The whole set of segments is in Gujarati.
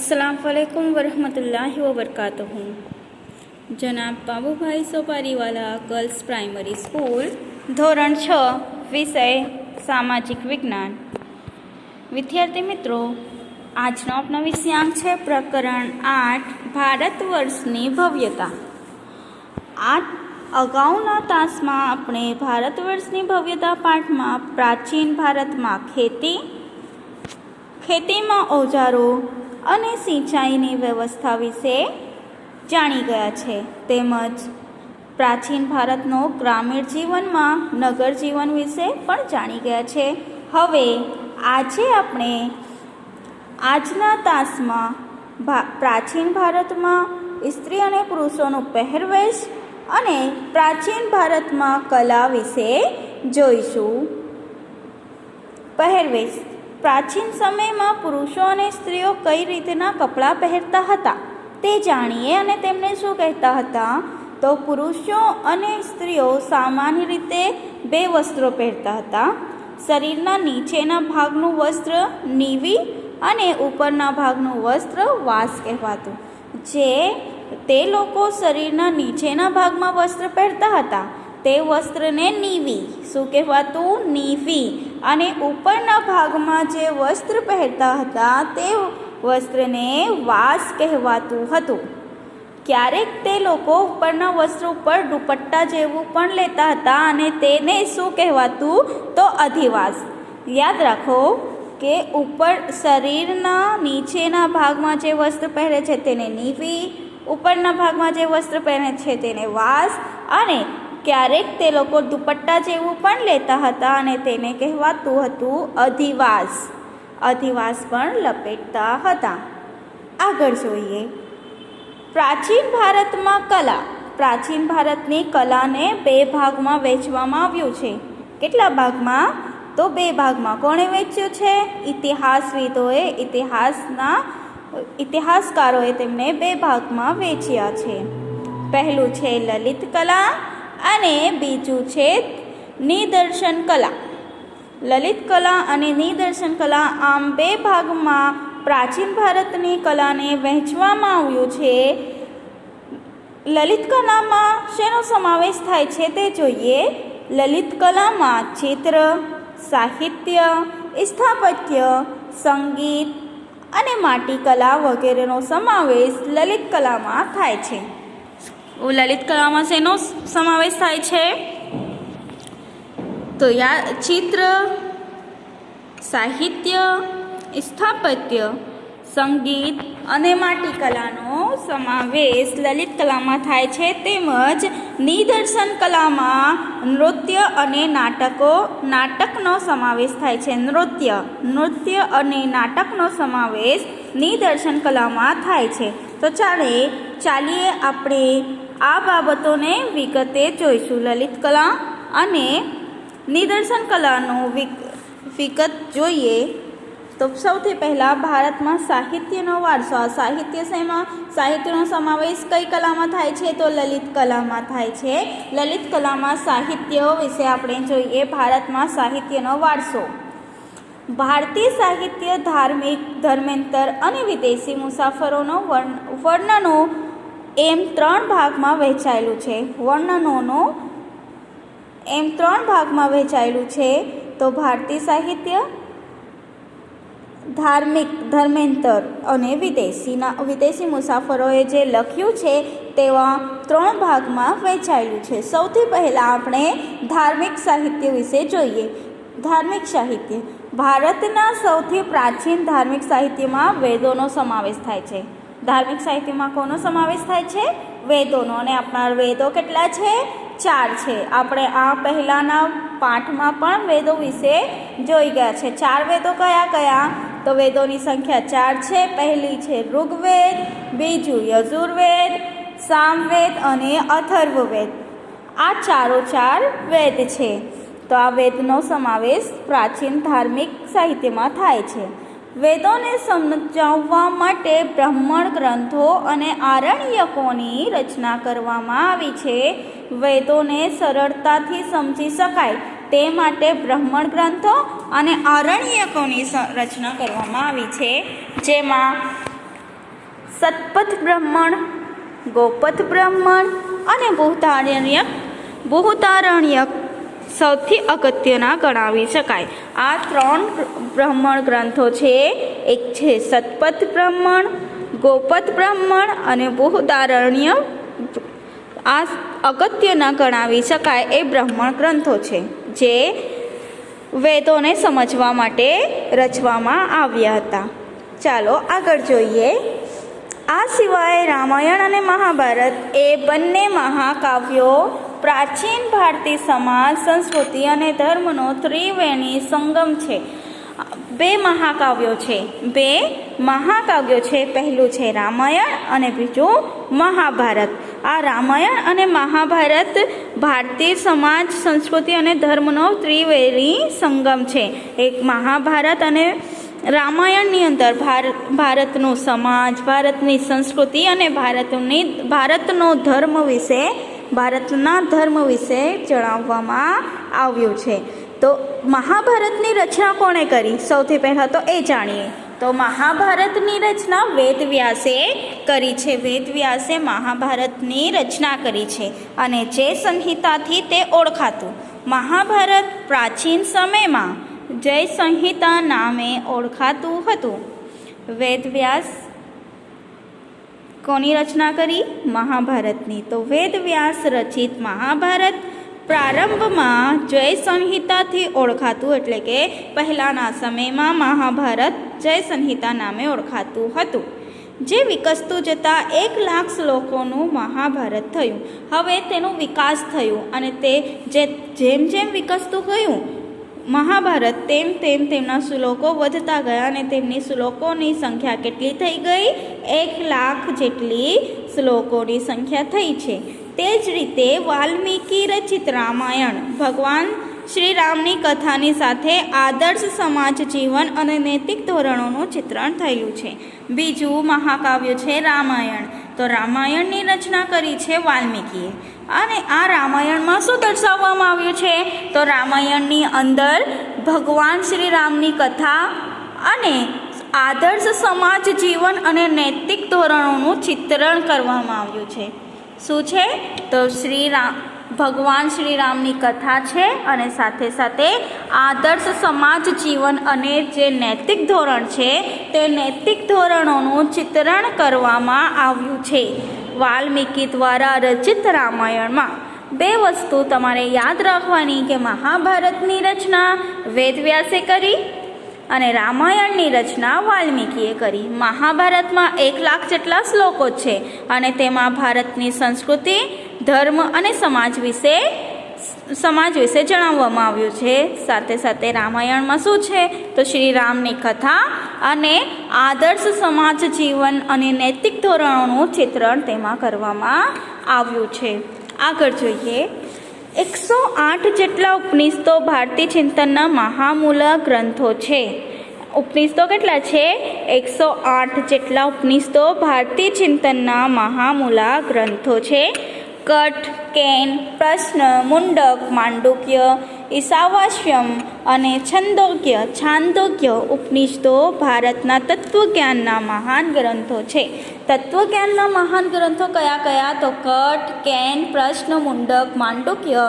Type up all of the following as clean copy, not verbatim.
अस्सलामुअलैकुम वरहमतुल्लाहि वबरकातुहू। जनाब बाबूभाई सोपारीवाला गर्ल्स प्राइमरी स्कूल ધોરણ 6 વિષય સામાજિક વિજ્ઞાન। વિદ્યાર્થી મિત્રો, આજનો આપનો વિષયાંક છે પ્રકરણ 8 ભારત વર્ષની ભવ્યતા। આ અગાઉના તાસમાં આપણે ભારત વર્ષની ભવ્યતા પાઠમાં પ્રાચીન ભારતમાં ખેતીમાં ઓજારો અને સિંચાઈની વ્યવસ્થા વિશે જાણી ગયા છે, તેમજ પ્રાચીન ભારતનો ગ્રામીણ જીવનમાં નગર જીવન વિશે પણ જાણી ગયા છે। હવે આજે આપણે આજના તાસમાં પ્રાચીન ભારતમાં સ્ત્રી અને પુરુષોનો પહેરવેશ અને પ્રાચીન ભારતમાં કલા વિશે જોઈશું। પહેરવેશ। પ્રાચીન સમયમાં પુરુષો અને સ્ત્રીઓ કઈ રીતના કપડાં પહેરતા હતા તે જાણીએ અને તેમને શું કહેતા હતા। તો પુરુષો અને સ્ત્રીઓ સામાન્ય રીતે બે વસ્ત્રો પહેરતા હતા। શરીરના નીચેના ભાગનું વસ્ત્ર નીવી અને ઉપરના ભાગનું વસ્ત્ર વાસ કહેવાતું। તે લોકો શરીરના નીચેના ભાગમાં વસ્ત્ર પહેરતા હતા તે વસ્ત્રને નીવી શું કહેવાતું? નીવી। અને ઉપરના ભાગમાં જે વસ્ત્ર પહેરતા હતા તે વસ્ત્રને વાસ કહેવાતું હતું। ક્યારેક તે લોકો ઉપરના વસ્ત્ર ઉપર દુપટ્ટા જેવું પણ લેતા હતા અને તેને શું કહેવાતું? તો અધિવાસ। યાદ રાખો કે ઉપર શરીરના નીચેના ભાગમાં જે વસ્ત્ર પહેરે છે તેને નીવી, ઉપરના ભાગમાં જે વસ્ત્ર પહેરે છે તેને વાસ, અને ક્યારેક તે લોકો દુપટ્ટા જેવું પણ લેતા હતા અને તેને કહેવાતું હતું અધિવાસ। અધિવાસ પણ લપેટતા હતા। આગળ જોઈએ પ્રાચીન ભારતમાં કલા। પ્રાચીન ભારતની કલાને બે ભાગમાં વહેંચવામાં આવ્યું છે। કેટલા ભાગમાં? તો બે ભાગમાં। કોણે વહેંચ્યું છે? ઇતિહાસવિદોએ, ઇતિહાસકારોએ તેમને બે ભાગમાં વહેંચ્યા છે। પહેલું છે લલિત કલા અને બીજું છે નિદર્શન કલા। લલિત કલા અને નિદર્શન કલા આમ બે ભાગમાં પ્રાચીન ભારતની કલાને વહેંચવામાં આવ્યું છે। લલિત કલામાં શેનો સમાવેશ થાય છે તે જોઈએ। લલિત કલામાં ચિત્ર, સાહિત્ય, સ્થાપત્ય, સંગીત અને માટીકલા વગેરેનો સમાવેશ લલિત કલામાં થાય છે। લલિત કલામાં શેનો સમાવેશ થાય છે? તો ચિત્ર, સાહિત્ય, સ્થાપત્ય, સંગીત અને માટીકલાનો સમાવેશ લલિત કલામાં થાય છે। તેમજ નિદર્શન કલામાં નૃત્ય અને નાટકનો સમાવેશ થાય છે। નૃત્ય અને નાટકનો સમાવેશ નિદર્શન કલામાં થાય છે। તો ચાલીએ આપણે આ બાબતોને વિગતે જોઈશું। લલિત કલા અને નિદર્શન કલાનો વિગત જોઈએ તો સૌથી પહેલાં ભારતમાં સાહિત્યનો વારસો। સાહિત્યનો સમાવેશ કઈ કલામાં થાય છે? તો લલિત કલામાં થાય છે। લલિત કલામાં સાહિત્ય વિશે આપણે જોઈએ। ભારતમાં સાહિત્યનો વારસો। ભારતીય સાહિત્ય ધાર્મિક, ધર્માંતર અને વિદેશી મુસાફરોનો વર્ણનો એમ ત્રણ ભાગમાં વહેંચાયેલું છે। તો ભારતીય સાહિત્ય ધાર્મિક, ધર્માંતર અને વિદેશી મુસાફરોએ જે લખ્યું છે તેવા ત્રણ ભાગમાં વહેંચાયેલું છે। સૌથી પહેલાં આપણે ધાર્મિક સાહિત્ય વિશે જોઈએ। ધાર્મિક સાહિત્ય। ભારતના સૌથી પ્રાચીન ધાર્મિક સાહિત્યમાં વેદોનો સમાવેશ થાય છે। ધાર્મિક સાહિત્યમાં કોનો સમાવેશ થાય છે? વેદોનો। અને આપણા વેદો કેટલા છે? 4 છે। આપણે આ પહેલાંના પાઠમાં પણ વેદો વિશે જોઈ ગયા છે। 4 વેદો કયા? તો વેદોની સંખ્યા 4 છે। પહેલી છે ઋગ્વેદ, બીજું યજુર્વેદ, સામવેદ અને અથર્વવેદ। આ 4 વેદ છે। તો આ વેદનો સમાવેશ પ્રાચીન ધાર્મિક સાહિત્યમાં થાય છે। વેદોને સમજાવવા માટે બ્રાહ્મણ ગ્રંથો અને આરણ્યકોની રચના કરવામાં આવી છે। વેદોને સરળતાથી સમજી શકાય તે માટે બ્રાહ્મણ ગ્રંથો અને આરણ્યકોની રચના કરવામાં આવી છે, જેમાં સતપથ બ્રાહ્મણ, ગોપથ બ્રાહ્મણ અને બૃહદારણ્યક સૌથી અગત્યના ગણાવી શકાય. આ 3 બ્રાહ્મણ ગ્રંથો છે. એક છે સતપથ બ્રાહ્મણ, ગોપથ બ્રાહ્મણ અને બૃહદારણ્યક. આ અગત્યના ગણાવી શકાય એ બ્રાહ્મણ ગ્રંથો છે જે વેદોને સમજવા માટે રચવામાં આવ્યા હતા. ચાલો આગળ જોઈએ. આ સિવાય રામાયણ અને મહાભારત એ બંને મહાકાવ્યો પ્રાચીન ભારતીય સમાજ, સંસ્કૃતિ અને ધર્મનો ત્રિવેણી સંગમ છે. બે મહાકાવ્યો છે. પહેલું છે રામાયણ અને બીજું મહાભારત. આ રામાયણ અને મહાભારત ભારતીય સમાજ, સંસ્કૃતિ અને ધર્મનો ત્રિવેણી સંગમ છે. એક મહાભારત અને રામાયણની અંદર ભારતનો સમાજ, ભારતની સંસ્કૃતિ અને ભારતના ધર્મ વિશે જણાવવામાં આવ્યું છે. તો મહાભારતની રચના કોણે કરી? સૌથી પહેલાં તો એ જાણીએ. તો મહાભારતની રચના વેદવ્યાસે કરી છે. વેદવ્યાસે મહાભારતની રચના કરી છે અને જય સંહિતાથી તે ઓળખાતું. મહાભારત પ્રાચીન સમયમાં જય સંહિતા નામે ઓળખાતું હતું. વેદવ્યાસ કોની રચના કરી? મહાભારતની. તો વેદવ્યાસ રચિત મહાભારત પ્રારંભમાં જય સંહિતાથી ઓળખાતું, એટલે કે પહેલાંના સમયમાં મહાભારત જય સંહિતા નામે ઓળખાતું હતું. જે વિકસતું જતાં 1,00,000 શ્લોકોનું મહાભારત થયું. હવે તેનો વિકાસ થયો અને તે જેમ વિકસતું ગયું મહાભારત, તેમ તેમના શ્લોકો વધતા ગયા અને તેમની શ્લોકોની સંખ્યા કેટલી થઈ ગઈ? 1,00,000 જેટલી શ્લોકોની સંખ્યા થઈ છે. તે જ રીતે વાલ્મીકી રચિત રામાયણ ભગવાન શ્રી રામની કથાની સાથે આદર્શ સમાજ જીવન અને નૈતિક ધોરણોનું ચિત્રણ થયેલું છે. બીજું મહાકાવ્ય છે રામાયણ. તો રામાયણની રચના કરી છે વાલ્મીકીએ. અને આ રામાયણમાં શું દર્શાવવામાં આવ્યું છે? તો રામાયણની અંદર ભગવાન શ્રી રામની કથા અને આદર્શ સમાજ જીવન અને નૈતિક ધોરણોનું ચિત્રણ કરવામાં આવ્યું છે. શું છે? તો ભગવાન શ્રી રામની કથા છે અને સાથે સાથે આદર્શ સમાજ જીવન અને જે નૈતિક ધોરણ છે તે નૈતિક ધોરણોનું ચિત્રણ કરવામાં આવ્યું છે. વાલ્મીકી દ્વારા રચિત રામાયણમાં 2 વસ્તુ તમારે યાદ રાખવાની કે મહાભારતની રચના વેદવ્યાસે કરી અને રામાયણની રચના વાલ્મીકીએ કરી. મહાભારતમાં 1,00,000 જેટલા શ્લોકો છે અને તેમાં ભારતની સંસ્કૃતિ, ધર્મ અને સમાજ વિશે જણાવવામાં આવ્યું છે. સાથે સાથે રામાયણમાં શું છે? તો શ્રી રામની કથા અને આદર્શ સમાજ જીવન અને નૈતિક ધોરણોનું ચિત્રણ તેમાં કરવામાં આવ્યું છે. આગળ જોઈએ. 108 જેટલા ઉપનિષદો ભારતીય ચિંતનના મહામૂળ ગ્રંથો છે. ઉપનિષદો કેટલા છે? 108 જેટલા ઉપનિષદો ભારતીય ચિંતનના મહામૂળ ગ્રંથો છે. કઠ, કેન, પ્રશ્ન, મુંડક, માંડુક્ય, ઈશાવાસ્યમ અને છાંદોગ્ય ઉપનિષદો ભારતના તત્વજ્ઞાનના મહાન ગ્રંથો છે. તત્વજ્ઞાનના મહાન ગ્રંથો કયા કયા? તો કઠ, કેન, પ્રશ્ન, મુંડક, માંડુક્ય,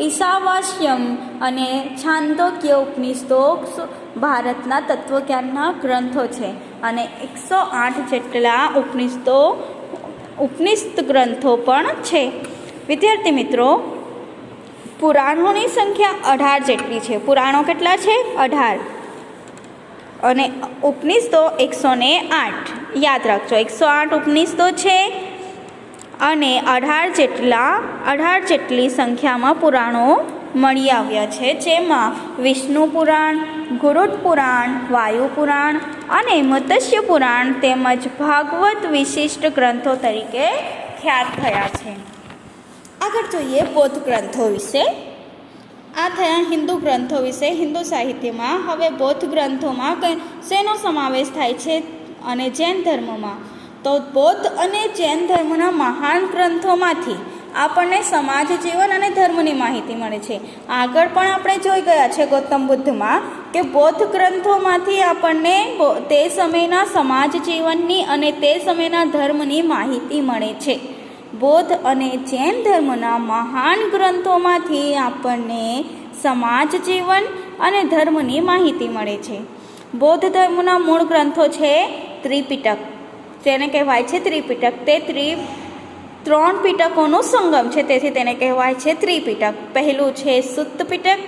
ઈશાવાસ્યમ અને છાંદોગ્ય ઉપનિષદો ભારતના તત્વજ્ઞાનના ગ્રંથો છે. અને 108 જેટલા ઉપનિષદ ગ્રંથો પણ છે. વિદ્યાર્થી મિત્રો, પુરાણોની સંખ્યા 18 જેટલી છે. પુરાણો કેટલા છે? 18. અને ઉપનિષદો 108. યાદ રાખજો, 108 ઉપનિષદો છે અને 18 જેટલી સંખ્યામાં પુરાણો મળી આવ્યા છે, જેમાં વિષ્ણુ પુરાણ, ગરુડ પુરાણ, વાયુ પુરાણ અને મત્સ્ય પુરાણ તેમજ ભાગવત વિશિષ્ટ ગ્રંથો તરીકે ખ્યાત થયા છે. આગળ જોઈએ બૌદ્ધ ગ્રંથો વિશે. આ થયા હિન્દુ ગ્રંથો વિશે. હિન્દુ સાહિત્યમાં હવે બૌદ્ધ ગ્રંથોમાં શેનો સમાવેશ થાય છે? અને જૈન ધર્મમાં. તો બૌદ્ધ અને જૈન ધર્મના મહાન ગ્રંથોમાંથી આપણને સમાજ જીવન અને ધર્મની માહિતી મળે છે. આગળ પણ આપણે જોઈ ગયા છે ગૌતમ બુદ્ધમાં કે બૌદ્ધ ગ્રંથોમાંથી આપણને તે સમયના સમાજ જીવનની અને તે સમયના ધર્મની માહિતી મળે છે. બૌદ્ધ અને જૈન ધર્મના મહાન ગ્રંથોમાંથી આપણને સમાજ જીવન અને ધર્મની માહિતી મળે છે. બૌદ્ધ ધર્મના મૂળ ગ્રંથો છે ત્રિપિટક, જેને કહેવાય છે ત્રિપિટક. તે ત્રણ પિટકોનો સંગમ છે, તેથી તેને કહેવાય છે ત્રિપિટક. પહેલું છે સુત્ત પિટક,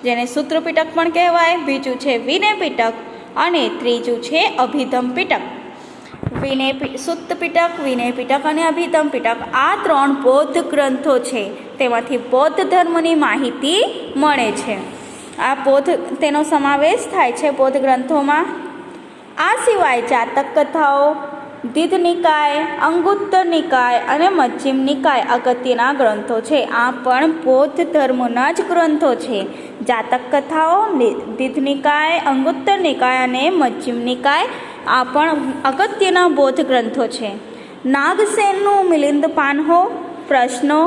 જેને સૂત્ર પિટક પણ કહેવાય. બીજું છે વિનય પિટક અને ત્રીજું છે અભિધમ પિટક. સુત્ત પિટક, વિનય પિટક અને અભિધમ પિટક આ ત્રણ બૌદ્ધ ગ્રંથો છે. તેમાંથી બૌદ્ધ ધર્મની માહિતી મળે છે. તેનો સમાવેશ થાય છે બૌદ્ધ ગ્રંથોમાં. આ સિવાય જાતક કથાઓ, દીધ નિકાય, અંગુત્તર નિકાય અને મજ્જિમ નિકાય અગત્યના ગ્રંથો છે. આ પણ બૌદ્ધ ધર્મના જ ગ્રંથો છે. જાતક કથાઓ, દીધ નિકાય, અંગુત્તર નિકાય અને મજ્જિમ નિકાય આ પણ અગત્યના બૌદ્ધ ગ્રંથો છે. નાગસેનનું મિલિંદ પાનહો, પ્રશ્નો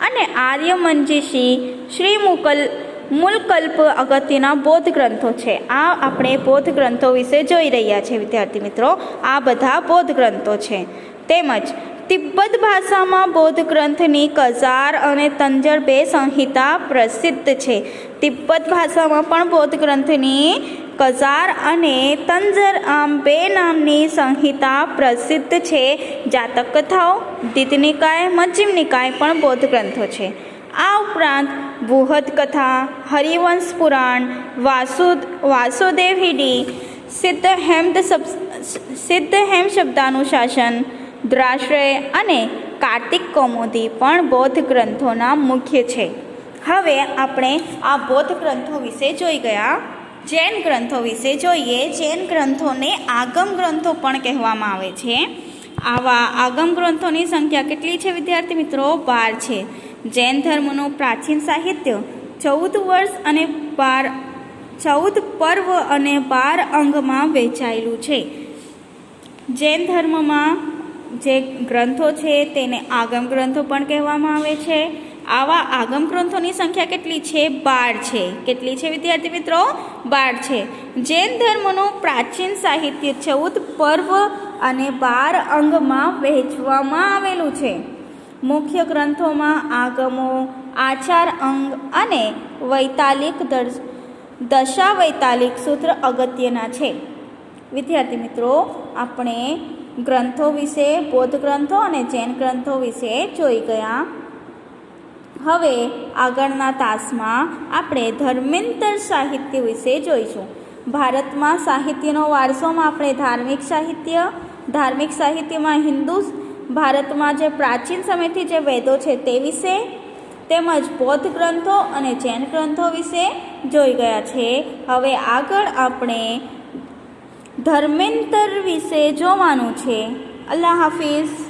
અને આર્ય મંજીષી શ્રી મૂલકલ્પ અગત્યના બૌદ્ધ ગ્રંથો છે. આ આપણે બૌદ્ધ ગ્રંથો વિશે જોઈ રહ્યા છે વિદ્યાર્થી મિત્રો. આ બધા બૌદ્ધ ગ્રંથો છે. તેમજ તિબ્બત ભાષામાં બૌદ્ધ ગ્રંથની કઝાર અને તંજર બે સંહિતા પ્રસિદ્ધ છે. તિબ્બત ભાષામાં પણ બૌદ્ધ ગ્રંથની કઝાર અને તંજર આમ બે નામની સંહિતા પ્રસિદ્ધ છે. જાતક કથાઓ, દીધ નિકાય, મજ્જિમ નિકાય પણ બૌદ્ધ ગ્રંથો છે. આ ઉપરાંત બૃહદ કથા, હરિવંશ પુરાણ, વાસુદેવ હિડી, સિદ્ધહેમ શબ્દાનુશાસન, દ્રાશ્રય અને કાર્તિક કૌમુદી પણ બૌદ્ધ ગ્રંથોના મુખ્ય છે. હવે આપણે આ બૌદ્ધ ગ્રંથો વિશે જોઈ ગયા. જૈન ગ્રંથો વિશે જોઈએ. જૈન ગ્રંથોને આગમ ગ્રંથો પણ કહેવામાં આવે છે. આવા આગમ ગ્રંથોની સંખ્યા કેટલી છે વિદ્યાર્થી મિત્રો? 12 છે. જૈન ધર્મનું પ્રાચીન સાહિત્ય 14 પર્વ અને 12 અંગમાં વહેંચાયેલું છે. જૈન ધર્મમાં જે ગ્રંથો છે તેને આગમ ગ્રંથો પણ કહેવામાં આવે છે. આવા આગમ ગ્રંથોની સંખ્યા કેટલી છે? 12 છે. કેટલી છે વિદ્યાર્થી મિત્રો? 12 છે. જૈન ધર્મનું પ્રાચીન સાહિત્ય 14 પર્વ અને 12 અંગમાં વહેંચવામાં આવેલું છે. મુખ્ય ગ્રંથોમાં આગમો, આચાર અંગ અને વૈતાલિક દશાવૈતાલિક સૂત્ર અગત્યના છે. વિદ્યાર્થી મિત્રો, આપણે ગ્રંથો વિશે, બૌદ્ધ ગ્રંથો અને જૈન ગ્રંથો વિશે જોઈ ગયા. હવે આગળના તાસમાં આપણે ધર્માંતર સાહિત્ય વિશે જોઈશું. ભારતમાં સાહિત્યનો વારસોમાં આપણે ધાર્મિક સાહિત્યમાં હિન્દુ ભારતમાં જે પ્રાચીન સમયથી જે વેદો છે તે વિશે, તેમજ બૌદ્ધ ગ્રંથો અને જૈન ગ્રંથો વિશે જોઈ ગયા છે. હવે આગળ આપણે ધર્માંતર વિશે જોવાનું છે. અલ્લાહ હાફિઝ.